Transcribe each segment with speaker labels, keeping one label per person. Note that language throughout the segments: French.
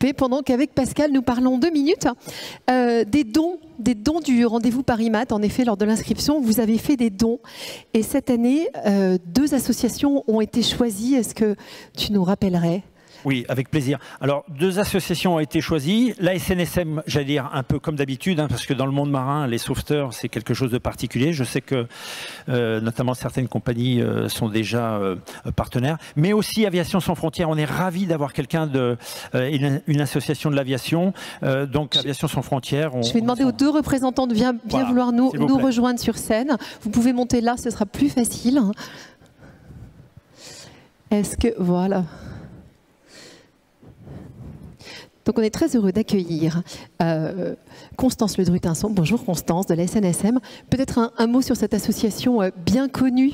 Speaker 1: occupé pendant qu'avec Pascal, nous parlons 2 minutes des dons du rendez-vous Paris-Mat. En effet, lors de l'inscription, vous avez fait des dons. Et cette année, 2 associations ont été choisies. Est-ce que tu nous rappellerais ?
Speaker 2: Oui, avec plaisir. Alors, 2 associations ont été choisies. La SNSM, j'allais dire un peu comme d'habitude, hein, parce que dans le monde marin, les sauveteurs, c'est quelque chose de particulier. Je sais que notamment certaines compagnies sont déjà partenaires. Mais aussi Aviation sans frontières. On est ravis d'avoir quelqu'un une association de l'aviation. Donc, Aviation sans frontières.
Speaker 1: Je vais demander aux 2 représentants de bien vouloir nous rejoindre sur scène. Vous pouvez monter là, ce sera plus facile. Est-ce que... Voilà. Donc on est très heureux d'accueillir Constance Ledrutinson. Bonjour Constance, de la SNSM. Peut-être un mot sur cette association bien connue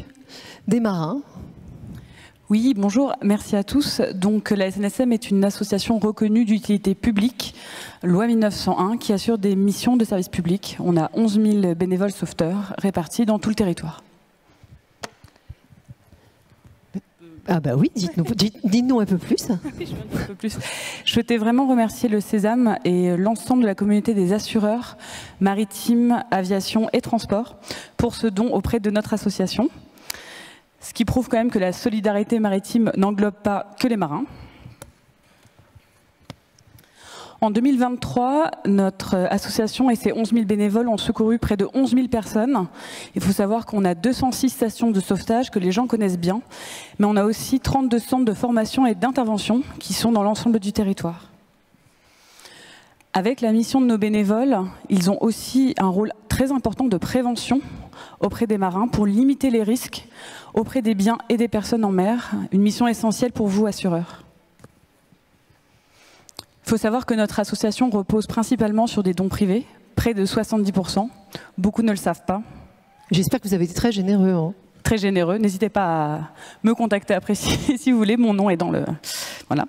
Speaker 1: des marins.
Speaker 3: Oui, bonjour, merci à tous. Donc la SNSM est une association reconnue d'utilité publique, loi 1901, qui assure des missions de service public. On a 11 000 bénévoles sauveteurs répartis dans tout le territoire.
Speaker 1: Ah bah oui, dites-nous un peu plus.
Speaker 3: Oui, un peu plus. Je souhaitais vraiment remercier le Sésame et l'ensemble de la communauté des assureurs maritimes, aviation et transport pour ce don auprès de notre association. Ce qui prouve quand même que la solidarité maritime n'englobe pas que les marins. En 2023, notre association et ses 11 000 bénévoles ont secouru près de 11 000 personnes. Il faut savoir qu'on a 206 stations de sauvetage que les gens connaissent bien, mais on a aussi 32 centres de formation et d'intervention qui sont dans l'ensemble du territoire. Avec la mission de nos bénévoles, ils ont aussi un rôle très important de prévention auprès des marins pour limiter les risques auprès des biens et des personnes en mer, une mission essentielle pour vous, assureurs. Il faut savoir que notre association repose principalement sur des dons privés, près de 70%. Beaucoup ne le savent pas.
Speaker 1: J'espère que vous avez été très généreux. Hein.
Speaker 3: Très généreux. N'hésitez pas à me contacter après si vous voulez. Mon nom est dans le... Voilà.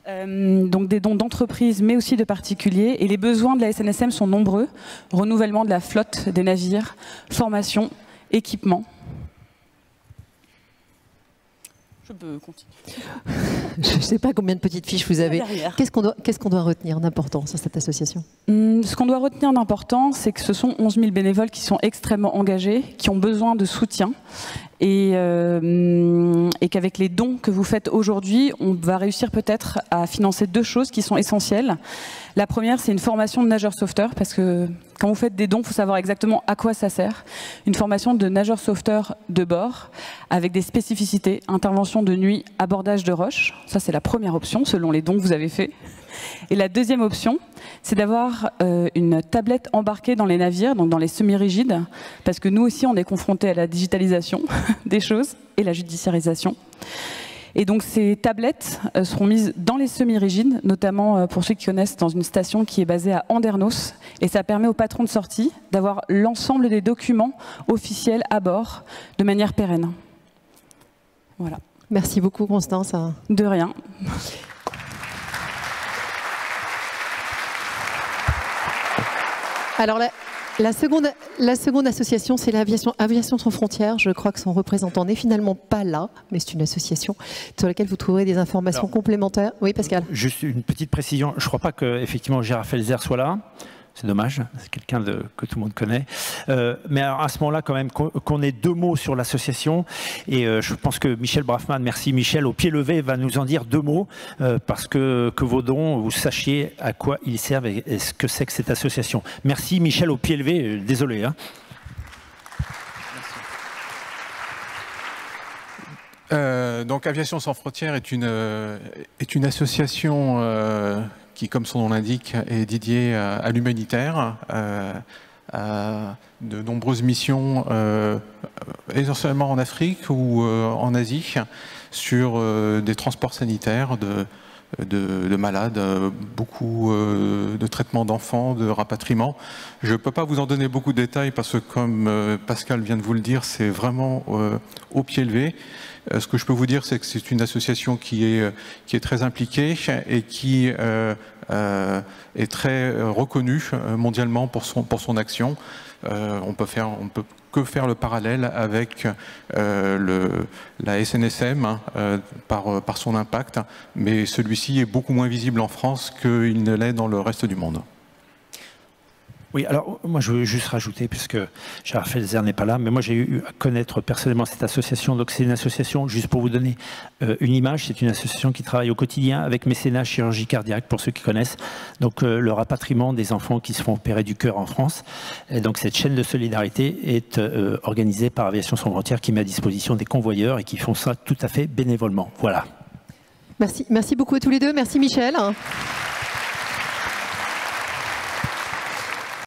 Speaker 3: Donc des dons d'entreprises, mais aussi de particuliers. Et les besoins de la SNSM sont nombreux. Renouvellement de la flotte des navires, formation, équipement. Je peux continuer.
Speaker 1: Je ne sais pas combien de petites fiches vous avez. Qu'est-ce qu'on doit retenir d'important sur cette association ?
Speaker 3: Ce qu'on doit retenir d'important, c'est que ce sont 11 000 bénévoles qui sont extrêmement engagés, qui ont besoin de soutien. Et qu'avec les dons que vous faites aujourd'hui, on va réussir peut-être à financer 2 choses qui sont essentielles. La première, c'est une formation de nageur sauveteur, parce que quand vous faites des dons, il faut savoir exactement à quoi ça sert. Une formation de nageur sauveteur de bord, avec des spécificités, intervention de nuit, abordage de roches. Ça, c'est la première option, selon les dons que vous avez faits. Et la deuxième option, c'est d'avoir une tablette embarquée dans les navires, donc dans les semi-rigides, parce que nous aussi, on est confrontés à la digitalisation des choses et la judiciarisation. Et donc ces tablettes seront mises dans les semi-rigides, notamment pour ceux qui connaissent, dans une station qui est basée à Andernos. Et ça permet au patron de sortie d'avoir l'ensemble des documents officiels à bord de manière pérenne. Voilà.
Speaker 1: Merci beaucoup, Constance.
Speaker 3: De rien.
Speaker 1: Alors la seconde association, c'est l'Aviation sans frontières. Je crois que son représentant n'est finalement pas là, mais c'est une association sur laquelle vous trouverez des informations complémentaires. Oui, Pascal.
Speaker 2: Juste une petite précision. Je ne crois pas qu'effectivement Gérard Felzer soit là. C'est dommage, c'est quelqu'un que tout le monde connaît. Mais alors à ce moment-là, quand même, qu'on ait 2 mots sur l'association. Et je pense que Michel Braffman, merci Michel, au pied levé, va nous en dire 2 mots, parce que vos dons, vous sachiez à quoi ils servent et ce que c'est que cette association. Merci Michel, au pied levé, désolé. Hein.
Speaker 4: Donc Aviation sans frontières est une association qui, comme son nom l'indique, est dédié à l'humanitaire, à de nombreuses missions, essentiellement en Afrique ou en Asie, sur des transports sanitaires de malades, beaucoup de traitements d'enfants, de rapatriement. Je ne peux pas vous en donner beaucoup de détails parce que, comme Pascal vient de vous le dire, c'est vraiment au pied levé. Ce que je peux vous dire, c'est que c'est une association qui est très impliquée et qui est très reconnue mondialement pour son action. On peut que faire le parallèle avec la SNSM par son impact, mais celui-ci est beaucoup moins visible en France qu'il ne l'est dans le reste du monde.
Speaker 2: Oui, alors moi je veux juste rajouter, puisque Gérard Felzer n'est pas là, mais moi j'ai eu à connaître personnellement cette association. Donc c'est une association, juste pour vous donner une image, c'est une association qui travaille au quotidien avec Mécénat Chirurgie Cardiaque, pour ceux qui connaissent. Donc le rapatriement des enfants qui se font opérer du cœur en France. Et donc cette chaîne de solidarité est organisée par Aviation Sans Frontières, qui met à disposition des convoyeurs et qui font ça tout à fait bénévolement. Voilà.
Speaker 1: Merci beaucoup à tous les deux. Merci Michel.